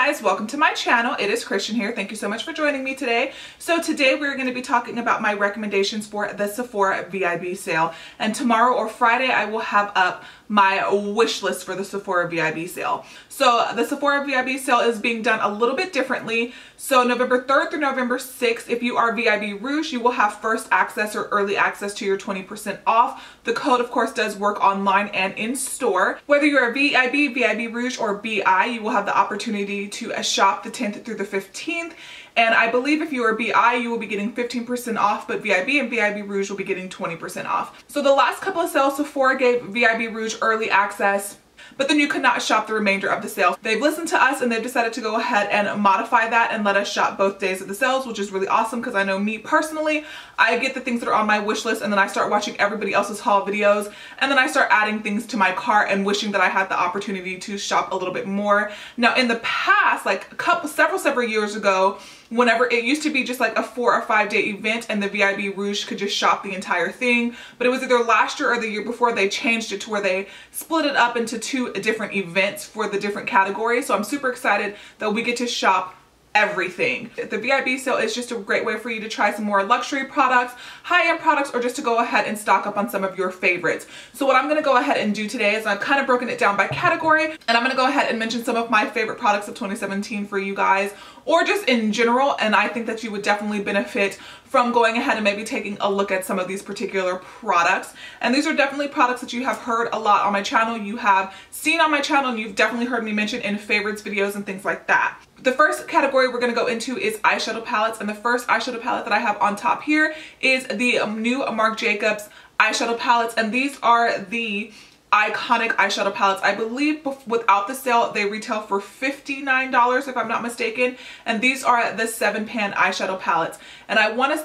guys, welcome to my channel. It is Christian here. Thank you so much for joining me today. So today we're going to be talking about my recommendations for the Sephora VIB sale, and tomorrow or Friday I will have up my wish list for the Sephora VIB sale. So the Sephora VIB sale is being done a little bit differently. So November 3rd through November 6th, if you are VIB Rouge, you will have first access or early access to your 20% off. The code of course does work online and in store. Whether you're a VIB, VIB Rouge, or BI, you will have the opportunity to shop the 10th through the 15th. And I believe if you are BI, you will be getting 15% off, but VIB and VIB Rouge will be getting 20% off. So the last couple of sales, Sephora gave VIB Rouge early access, but then you could not shop the remainder of the sale. They've listened to us and they've decided to go ahead and modify that and let us shop both days of the sales, which is really awesome because I know me personally, I get the things that are on my wish list and then I start watching everybody else's haul videos and then I start adding things to my cart and wishing that I had the opportunity to shop a little bit more. Now in the past, like several years ago, whenever it used to be just like a 4 or 5 day event and the VIB Rouge could just shop the entire thing, but it was either last year or the year before they changed it to where they split it up into 2 different events for the different categories. So I'm super excited that we get to shop everything. The VIB sale is just a great way for you to try some more luxury products, high-end products, or just to go ahead and stock up on some of your favorites. So what I'm going to go ahead and do today is I've kind of broken it down by category, and I'm going to go ahead and mention some of my favorite products of 2017 for you guys, or just in general, and I think that you would definitely benefit from going ahead and maybe taking a look at some of these particular products. And these are definitely products that you have heard a lot on my channel, you have seen on my channel, and you've definitely heard me mention in favorites videos and things like that. The first category we're going to go into is eyeshadow palettes, and the first eyeshadow palette that I have on top here is the new Marc Jacobs eyeshadow palettes, and these are the iconic eyeshadow palettes. I believe without the sale they retail for $59 if I'm not mistaken, and these are the 7-pan eyeshadow palettes, and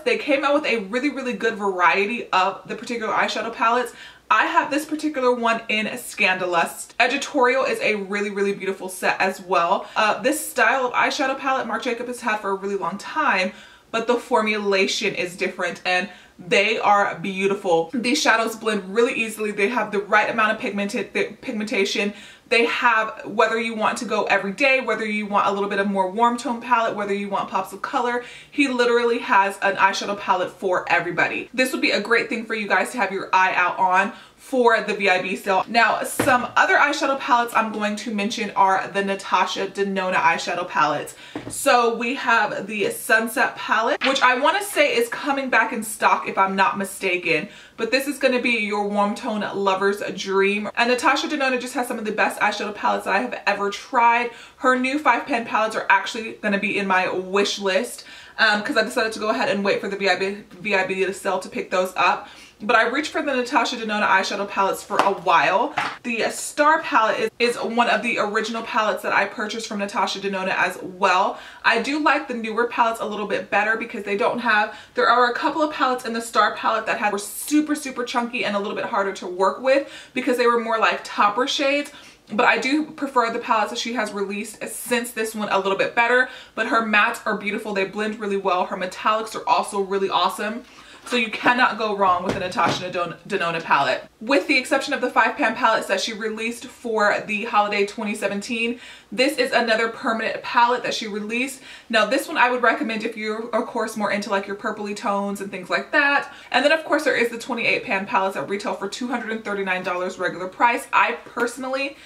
they came out with a really good variety of the particular eyeshadow palettes. I have this particular one in Scandalust. Editorial is a really beautiful set as well. This style of eyeshadow palette Marc Jacobs has had for a really long time, but the formulation is different and they are beautiful. These shadows blend really easily. They have the right amount of pigmentation. They have, whether you want to go every day, whether you want a little bit of more warm tone palette, whether you want pops of color, he literally has an eyeshadow palette for everybody. This would be a great thing for you guys to have your eye out on for the VIB sale. Now, some other eyeshadow palettes I'm going to mention are the Natasha Denona eyeshadow palettes. So we have the Sunset palette, which I want to say is coming back in stock if I'm not mistaken, but this is going to be your warm tone lover's dream. And Natasha Denona just has some of the best eyeshadow palettes I have ever tried. Her new 5-pan palettes are actually going to be in my wish list because I decided to go ahead and wait for the VIB sale to pick those up. But I reached for the Natasha Denona eyeshadow palettes for a while. The Star palette is one of the original palettes that I purchased from Natasha Denona as well. I do like the newer palettes a little bit better because there are a couple of palettes in the Star palette that were super chunky and a little bit harder to work with because they were more like topper shades. But I do prefer the palettes that she has released since this one a little bit better. But her mattes are beautiful. They blend really well. Her metallics are also really awesome. So you cannot go wrong with the Natasha Denona palette. With the exception of the 5-pan palettes that she released for the holiday 2017, this is another permanent palette that she released. Now this one I would recommend if you're of course more into like your purpley tones and things like that. And then of course there is the 28-pan palettes that retail for $239 regular price. I personally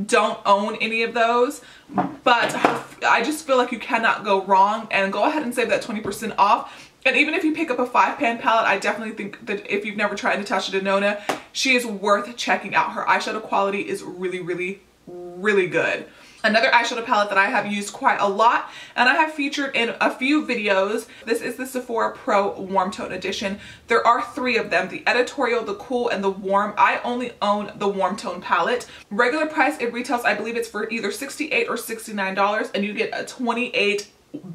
don't own any of those, but I just feel like you cannot go wrong, and go ahead and save that 20% off. And even if you pick up a 5-pan palette, I definitely think that if you've never tried Natasha Denona, she is worth checking out. Her eyeshadow quality is really good. Another eyeshadow palette that I have used quite a lot and I have featured in a few videos, this is the Sephora Pro Warm Tone Edition. There are 3 of them, the Editorial, the Cool, and the Warm. I only own the Warm Tone palette. Regular price, it retails, I believe it's for either $68 or $69, and you get a 28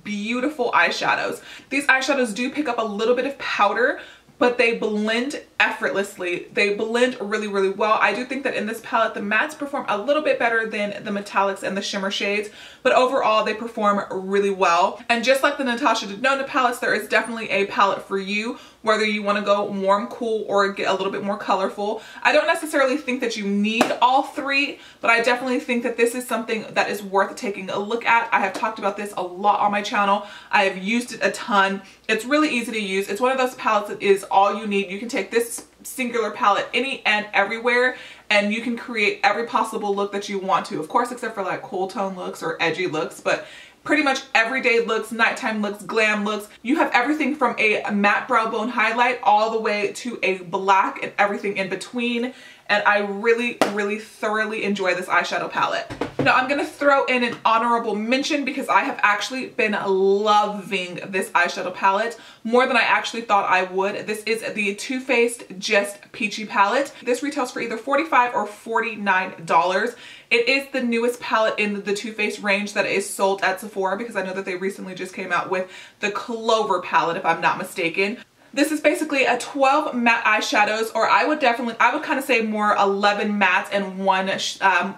beautiful eyeshadows. These eyeshadows do pick up a little bit of powder, but they blend effortlessly. They blend really well. I do think that in this palette the mattes perform a little bit better than the metallics and the shimmer shades, but overall they perform really well. And just like the Natasha Denona palettes, there is definitely a palette for you whether you want to go warm, cool, or get a little bit more colorful. I don't necessarily think that you need all three, but I definitely think that this is something that is worth taking a look at. I have talked about this a lot on my channel. I have used it a ton. It's really easy to use. It's one of those palettes that is all you need. You can take this singular palette any and everywhere, and you can create every possible look that you want to. Of course, except for like cool tone looks or edgy looks, but pretty much everyday looks, nighttime looks, glam looks. You have everything from a matte brow bone highlight all the way to a black and everything in between. And I really, really thoroughly enjoy this eyeshadow palette. Now I'm gonna throw in an honorable mention because I have actually been loving this eyeshadow palette more than I actually thought I would. This is the Too Faced Just Peachy palette. This retails for either $45 or $49. It is the newest palette in the Too Faced range that is sold at Sephora, because I know that they recently just came out with the Clover palette, if I'm not mistaken. This is basically a 12 matte eyeshadows, or I would kind of say more 11 mattes and one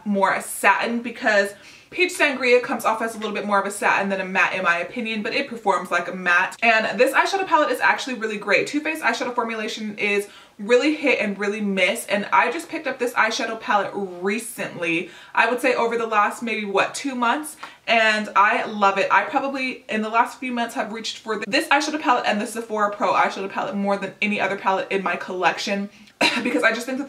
more satin, because Peach Sangria comes off as a little bit more of a satin than a matte in my opinion, but it performs like a matte. And this eyeshadow palette is actually really great. Too Faced eyeshadow formulation is really hit and really miss, and I just picked up this eyeshadow palette recently. I would say over the last maybe what, 2 months, and I love it. I probably in the last few months have reached for this eyeshadow palette and the Sephora Pro eyeshadow palette more than any other palette in my collection. Because I just think that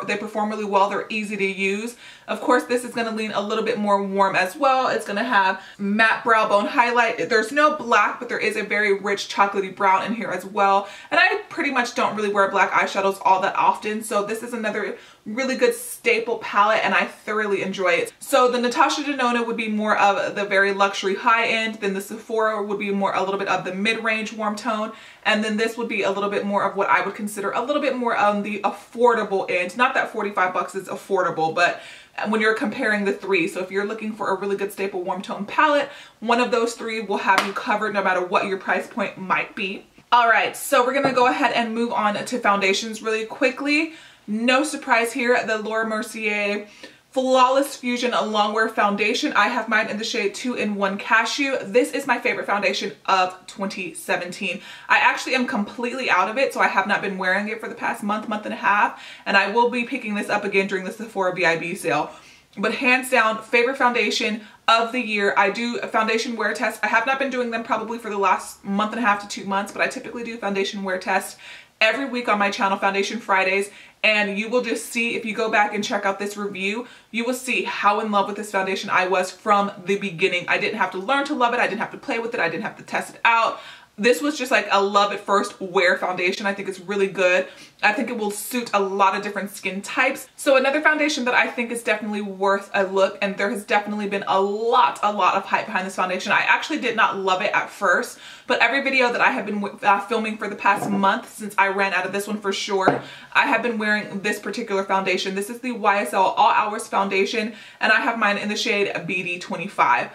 they perform really well. They're easy to use. Of course, this is going to lean a little bit more warm as well. It's going to have matte brow bone highlight. There's no black, but there is a very rich chocolatey brown in here as well. And I pretty much don't really wear black eyeshadows all that often, so this is another really good staple palette, and I thoroughly enjoy it. So the Natasha Denona would be more of the very luxury high end, then the Sephora would be more a little bit of the mid-range warm tone, and then this would be a little bit more of what I would consider a little bit more on the affordable end. Not that 45 bucks is affordable, but when you're comparing the three. So if you're looking for a really good staple warm tone palette, one of those three will have you covered no matter what your price point might be. All right, so we're gonna go ahead and move on to foundations really quickly. No surprise here, the Laura Mercier Flawless Fusion Longwear Foundation. I have mine in the shade 2-in-1 Cashew. This is my favorite foundation of 2017. I actually am completely out of it, so I have not been wearing it for the past month and a half, and I will be picking this up again during the Sephora VIB sale. But hands down, favorite foundation of the year. I do a foundation wear test. I have not been doing them probably for the last month and a half to 2 months, but I typically do foundation wear tests every week on my channel, Foundation Fridays, and you will just see, if you go back and check out this review, you will see how in love with this foundation I was from the beginning. I didn't have to learn to love it. I didn't have to play with it. I didn't have to test it out. This was just like a love at first wear foundation. I think it's really good. I think it will suit a lot of different skin types. So another foundation that I think is definitely worth a look, and there has definitely been a lot of hype behind this foundation. I actually did not love it at first, but every video that I have been filming for the past month, since I ran out of this one for sure, I have been wearing this particular foundation. This is the YSL All Hours foundation, and I have mine in the shade BD25.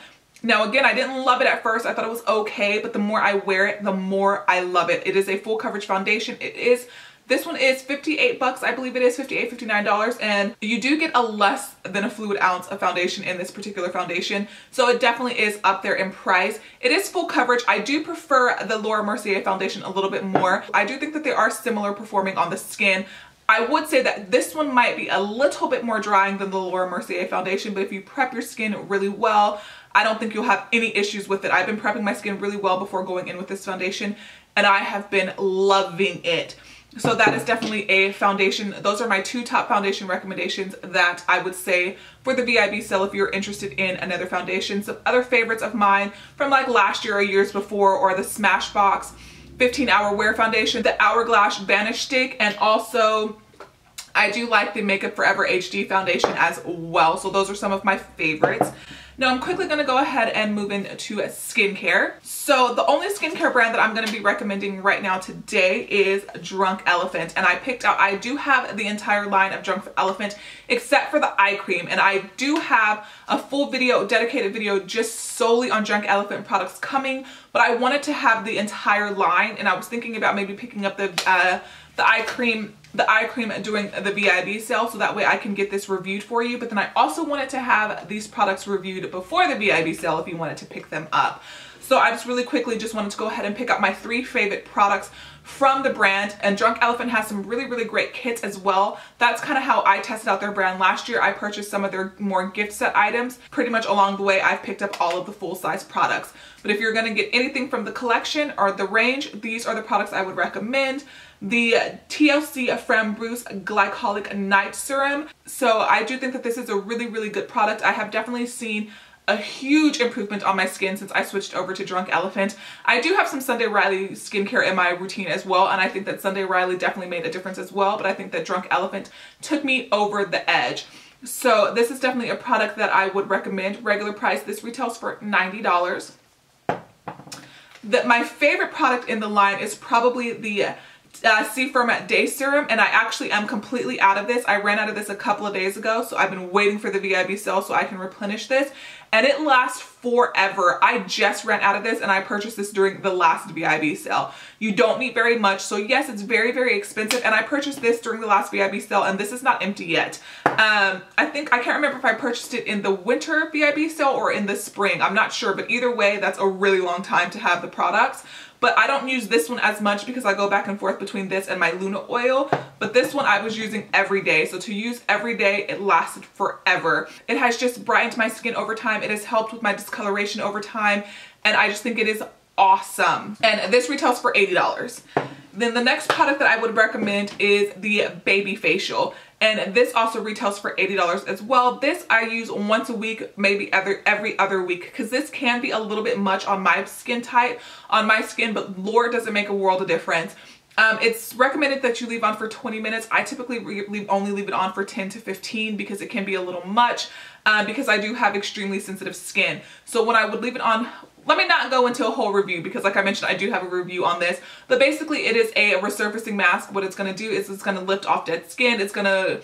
Now again, I didn't love it at first. I thought it was okay, but the more I wear it, the more I love it. It is a full coverage foundation. This one is 58 bucks, I believe it is, $58, $59, and you do get a less than a fluid ounce of foundation in this particular foundation, so it definitely is up there in price. It is full coverage. I do prefer the Laura Mercier foundation a little bit more. I do think that they are similar performing on the skin. I would say that this one might be a little bit more drying than the Laura Mercier foundation, but if you prep your skin really well, I don't think you'll have any issues with it. I've been prepping my skin really well before going in with this foundation, and I have been loving it. So that is definitely a foundation. Those are my two top foundation recommendations that I would say for the VIB sale if you're interested in another foundation. Some other favorites of mine from like last year or years before, or the Smashbox 15-Hour Wear Foundation, the Hourglass Vanish Stick, and also I do like the Makeup Forever HD foundation as well. So those are some of my favorites. Now I'm quickly going to go ahead and move into skincare. So the only skincare brand that I'm going to be recommending right now today is Drunk Elephant. And I do have the entire line of Drunk Elephant except for the eye cream. And I do have a full dedicated video just solely on Drunk Elephant products coming. But I wanted to have the entire line, and I was thinking about maybe picking up the eye cream during the VIB sale, so that way I can get this reviewed for you. But then I also wanted to have these products reviewed before the VIB sale if you wanted to pick them up. So I just really quickly just wanted to go ahead and pick up my 3 favorite products from the brand. And Drunk Elephant has some really great kits as well. That's kind of how I tested out their brand last year. I purchased some of their more gift set items. Pretty much along the way, I've picked up all of the full-size products. But if you're going to get anything from the collection or the range, these are the products I would recommend. The TLC from Bruce Glycolic Night Serum. So I do think that this is a really good product. I have definitely seen a huge improvement on my skin since I switched over to Drunk Elephant. I do have some Sunday Riley skincare in my routine as well, and I think that Sunday Riley definitely made a difference as well, but I think that Drunk Elephant took me over the edge. So this is definitely a product that I would recommend. Regular price, this retails for $90. My favorite product in the line is probably the Sephora Day Serum, and I actually am completely out of this. I ran out of this a couple of days ago, so I've been waiting for the VIB sale so I can replenish this, and it lasts forever. I just ran out of this, and I purchased this during the last VIB sale. You don't need very much, so yes, it's very expensive, and I purchased this during the last VIB sale, and this is not empty yet. I can't remember if I purchased it in the winter VIB sale or in the spring. I'm not sure, but either way, that's a really long time to have the products. But I don't use this one as much because I go back and forth between this and my Luna oil. But this one I was using every day. So to use every day, it lasted forever. It has just brightened my skin over time. It has helped with my discoloration over time. And I just think it is awesome. And this retails for $80. Then the next product that I would recommend is the Baby Facial. And this also retails for $80 as well. This I use once a week, maybe every other week, because this can be a little bit much on my skin type, but Lord, does it make a world of difference. It's recommended that you leave on for 20 minutes. I typically only leave it on for 10 to 15 because it can be a little much because I do have extremely sensitive skin. So when I would leave it on, let me not go into a whole review because like I mentioned, I do have a review on this, but basically it is a resurfacing mask. What it's going to do is it's going to lift off dead skin. It's going to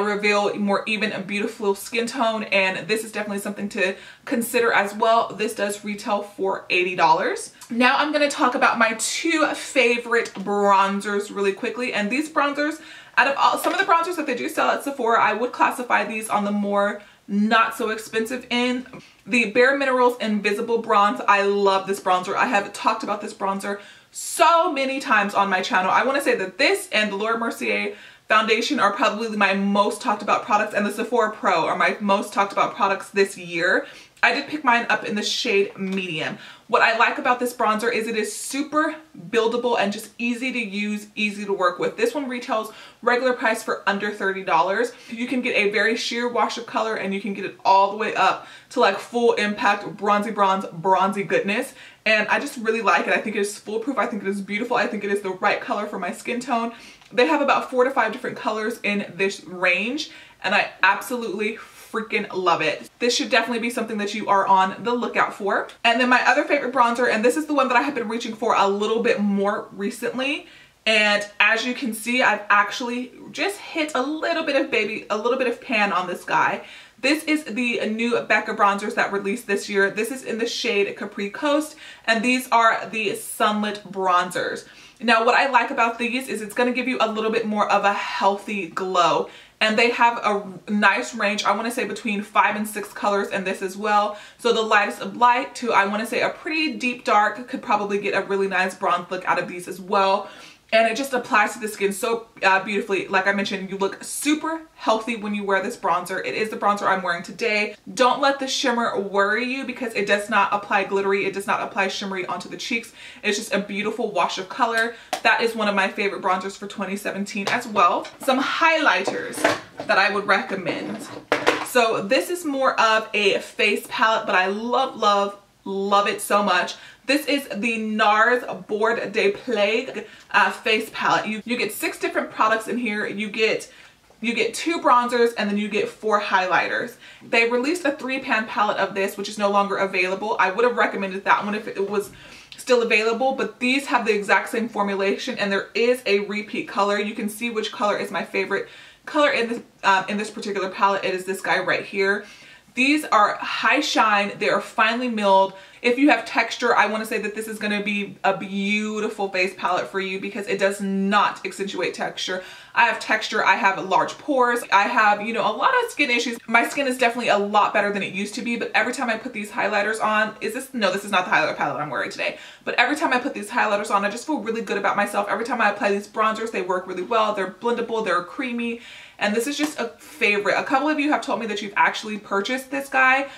reveal more even and beautiful skin tone, and this is definitely something to consider as well. This does retail for $80. Now I'm going to talk about my 2 favorite bronzers really quickly, and these bronzers, out of some of the bronzers that they do sell at Sephora, I would classify these on the more not so expensive end. The Bare Minerals Invisible Bronze, I love this bronzer. I have talked about this bronzer so many times on my channel. I want to say that this and the Laura Mercier foundation are probably my most talked about products, and the Sephora Pro are my most talked about products this year. I did pick mine up in the shade medium. What I like about this bronzer is it is super buildable and just easy to use, easy to work with. This one retails regular price for under $30. You can get a very sheer wash of color, and you can get it all the way up to like full impact bronzy goodness. And I just really like it. I think it is foolproof. I think it is beautiful. I think it is the right color for my skin tone. They have about 4 to 5 different colors in this range, and I absolutely freaking love it. This should definitely be something that you are on the lookout for. And then my other favorite bronzer, and this is the one that I have been reaching for a little bit more recently, and as you can see, I've actually just hit a little bit of pan on this guy. This is the new Becca bronzers that released this year. This is in the shade Capri Coast, and these are the Sunlit bronzers. Now what I like about these is it's going to give you a little bit more of a healthy glow, and they have a nice range. I want to say between 5 and 6 colors in this as well. So the lightest of light to, I want to say, a pretty deep dark could probably get a really nice bronze look out of these as well. And it just applies to the skin so beautifully. Like I mentioned, you look super healthy when you wear this bronzer. It is the bronzer I'm wearing today. Don't let the shimmer worry you because it does not apply glittery. It does not apply shimmery onto the cheeks. It's just a beautiful wash of color. That is one of my favorite bronzers for 2017 as well. Some highlighters that I would recommend. So this is more of a face palette, but I love it so much. This is the NARS Board de Plague face palette. You get 6 different products in here. You get 2 bronzers, and then you get 4 highlighters. They released a 3-pan palette of this, which is no longer available. I would have recommended that one if it was still available, but these have the exact same formulation, and there is a repeat color. You can see which color is my favorite color in this particular palette. It is this guy right here. These are high shine. They are finely milled. If you have texture, I want to say that this is going to be a beautiful face palette for you because it does not accentuate texture. I have texture, I have large pores, I have, you know, a lot of skin issues. My skin is definitely a lot better than it used to be, but every time I put these highlighters on, no, this is not the highlighter palette I'm wearing today, but every time I put these highlighters on, I just feel really good about myself. Every time I apply these bronzers, they work really well, they're blendable, they're creamy, and this is just a favorite. A couple of you have told me that you've actually purchased this guy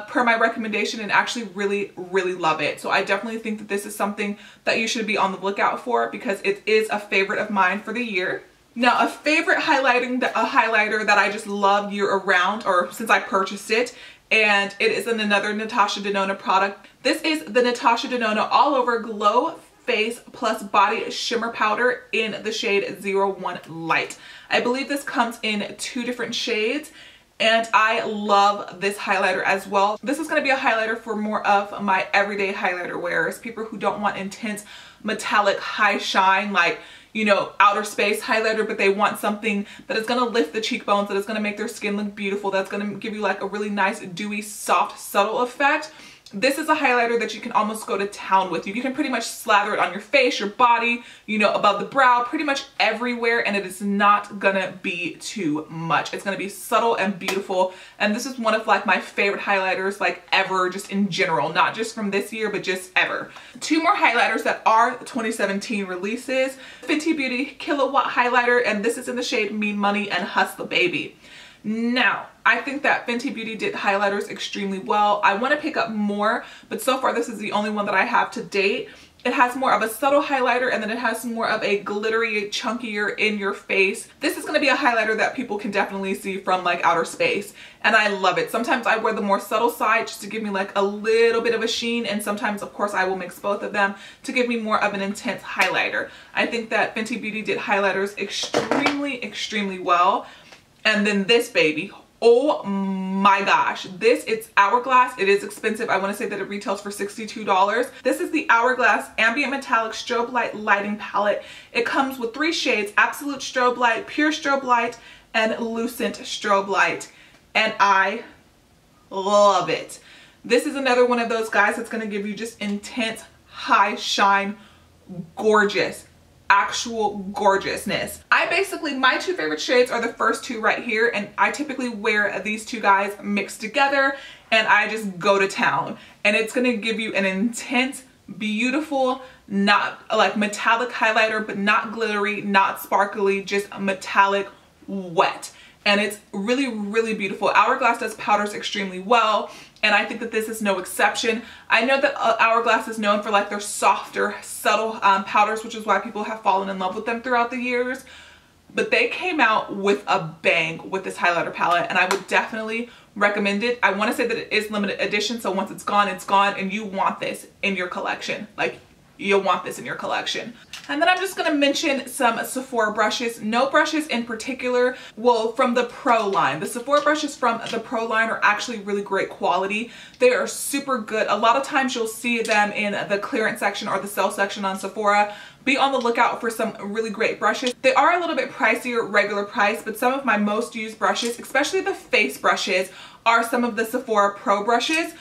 per my recommendation and actually really love it. So I definitely think that this is something that you should be on the lookout for because it is a favorite of mine for the year. Now, a favorite highlighter that I just love year around, or since I purchased it, and it is another Natasha Denona product. This is the Natasha Denona All Over Glow Face Plus Body Shimmer Powder in the shade 01 Light. I believe this comes in 2 different shades, and I love this highlighter as well. This is going to be a highlighter for more of my everyday highlighter wearers, people who don't want intense metallic high shine like, you know, outer space highlighter, but they want something that is going to lift the cheekbones, that is going to make their skin look beautiful, that's going to give you like a really nice dewy, soft, subtle effect. This is a highlighter that you can almost go to town with. You can pretty much slather it on your face, your body, you know, above the brow, pretty much everywhere, and it is not gonna be too much. It's gonna be subtle and beautiful, and this is one of like my favorite highlighters like ever, just in general, not just from this year, but just ever. 2 more highlighters that are 2017 releases. Fenty Beauty Kilowatt Highlighter, and this is in the shade Mean Money and Hustle Baby. Now, I think that Fenty Beauty did highlighters extremely well. I want to pick up more, but so far this is the only one that I have to date. It has more of a subtle highlighter, and then it has more of a glittery, chunkier in your face. This is going to be a highlighter that people can definitely see from like outer space, and I love it. Sometimes I wear the more subtle side just to give me like a little bit of a sheen, and sometimes of course I will mix both of them to give me more of an intense highlighter. I think that Fenty Beauty did highlighters extremely well. And then this baby, oh my gosh, it's Hourglass. It is expensive. I want to say that it retails for $62. This is the Hourglass Ambient Metallic Strobe Light Lighting Palette. It comes with 3 shades: Absolute Strobe Light, Pure Strobe Light, and Lucent Strobe Light. And I love it. This is another one of those guys that's going to give you just intense, high shine, gorgeous, actual gorgeousness. My 2 favorite shades are the first 2 right here, and I typically wear these 2 guys mixed together and I just go to town, and it's going to give you an intense, beautiful, not like metallic highlighter, but not glittery, not sparkly, just metallic wet. And it's really beautiful. Hourglass does powders extremely well, and I think that this is no exception. I know that Hourglass is known for like their softer, subtle powders, which is why people have fallen in love with them throughout the years. But they came out with a bang with this highlighter palette, and I would definitely recommend it. I want to say that it is limited edition, so once it's gone, and you want this in your collection. Like, you'll want this in your collection. And then I'm just going to mention some Sephora brushes. No brushes in particular. Well, from the Pro line. The Sephora brushes from the Pro line are actually really great quality. They are super good. A lot of times you'll see them in the clearance section or the sale section on Sephora. Be on the lookout for some really great brushes. They are a little bit pricier, regular price, but some of my most used brushes, especially the face brushes, are some of the Sephora Pro brushes.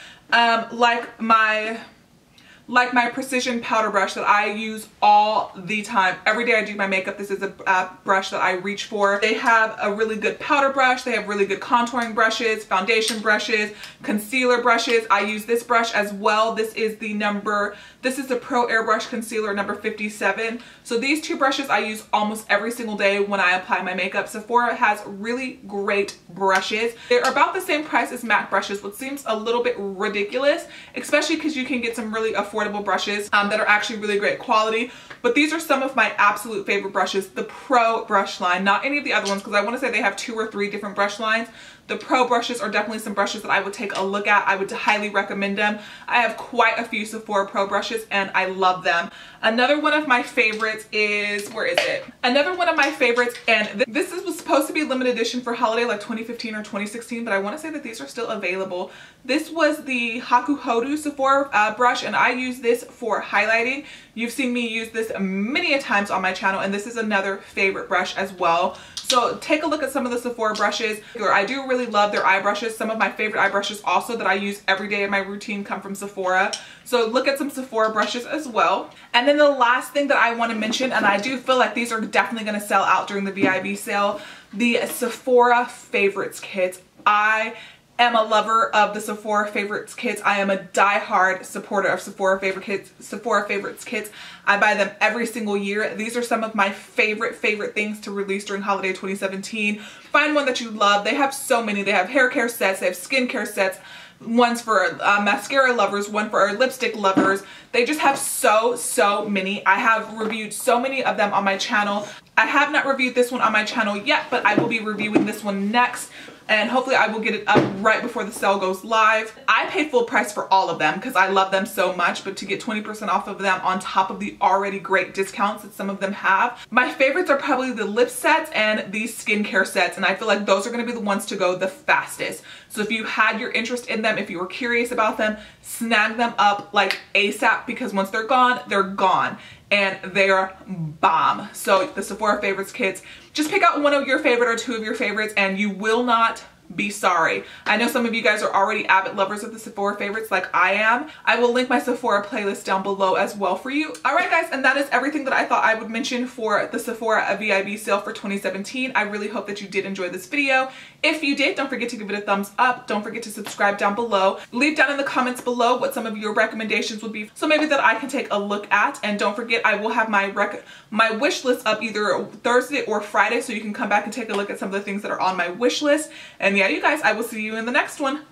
Like my precision powder brush that I use all the time. Every day I do my makeup, this is a brush that I reach for. They have a really good powder brush. They have really good contouring brushes, foundation brushes, concealer brushes. I use this brush as well. This is the Pro Airbrush Concealer number 57. So these 2 brushes I use almost every single day when I apply my makeup. Sephora has really great brushes. They're about the same price as MAC brushes, which seems a little bit ridiculous, especially because you can get some really affordable brushes that are actually really great quality. But these are some of my absolute favorite brushes. The Pro brush line, not any of the other ones, because I want to say they have 2 or 3 different brush lines. The Pro brushes are definitely some brushes that I would take a look at. I would highly recommend them. I have quite a few Sephora Pro brushes and I love them. Another one of my favorites is, where is it? Another one of my favorites, and this was supposed to be limited edition for holiday like 2015 or 2016, but I want to say that these are still available. This was the Haku Hodu Sephora brush, and I use this for highlighting. You've seen me use this many a times on my channel, and this is another favorite brush as well. So take a look at some of the Sephora brushes. I do really love their eye brushes. Some of my favorite eye brushes also that I use every day in my routine come from Sephora. So look at some Sephora brushes as well. And then the last thing that I want to mention, and I do feel like these are definitely going to sell out during the VIB sale, the Sephora Favorites Kits. I am a lover of the Sephora Favorites Kits. I am a die-hard supporter of Sephora Favorites Kits. I buy them every single year. These are some of my favorite things to release during holiday 2017. Find one that you love. They have so many. They have hair care sets, they have skincare sets, one's for mascara lovers, one for our lipstick lovers. They just have so many. I have reviewed so many of them on my channel. I have not reviewed this one on my channel yet, but I will be reviewing this one next. And hopefully I will get it up right before the sale goes live. I paid full price for all of them because I love them so much, but to get 20% off of them on top of the already great discounts that some of them have. My favorites are probably the lip sets and these skincare sets, and I feel like those are going to be the ones to go the fastest. So if you had your interest in them, if you were curious about them, snag them up like ASAP, because once they're gone, they're gone. And they're bomb. So the Sephora Favorites Kits, just pick out one of your favorite or two of your favorites and you will not be sorry. I know some of you guys are already avid lovers of the Sephora favorites like I am. I will link my Sephora playlist down below as well for you. Alright guys, and that is everything that I thought I would mention for the Sephora VIB sale for 2017. I really hope that you did enjoy this video. If you did, don't forget to give it a thumbs up. Don't forget to subscribe down below. Leave down in the comments below what some of your recommendations would be, so maybe that I can take a look at. And don't forget, I will have my wish list up either Thursday or Friday, so you can come back and take a look at some of the things that are on my wish list. And yeah, you guys, I will see you in the next one.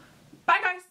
Bye guys.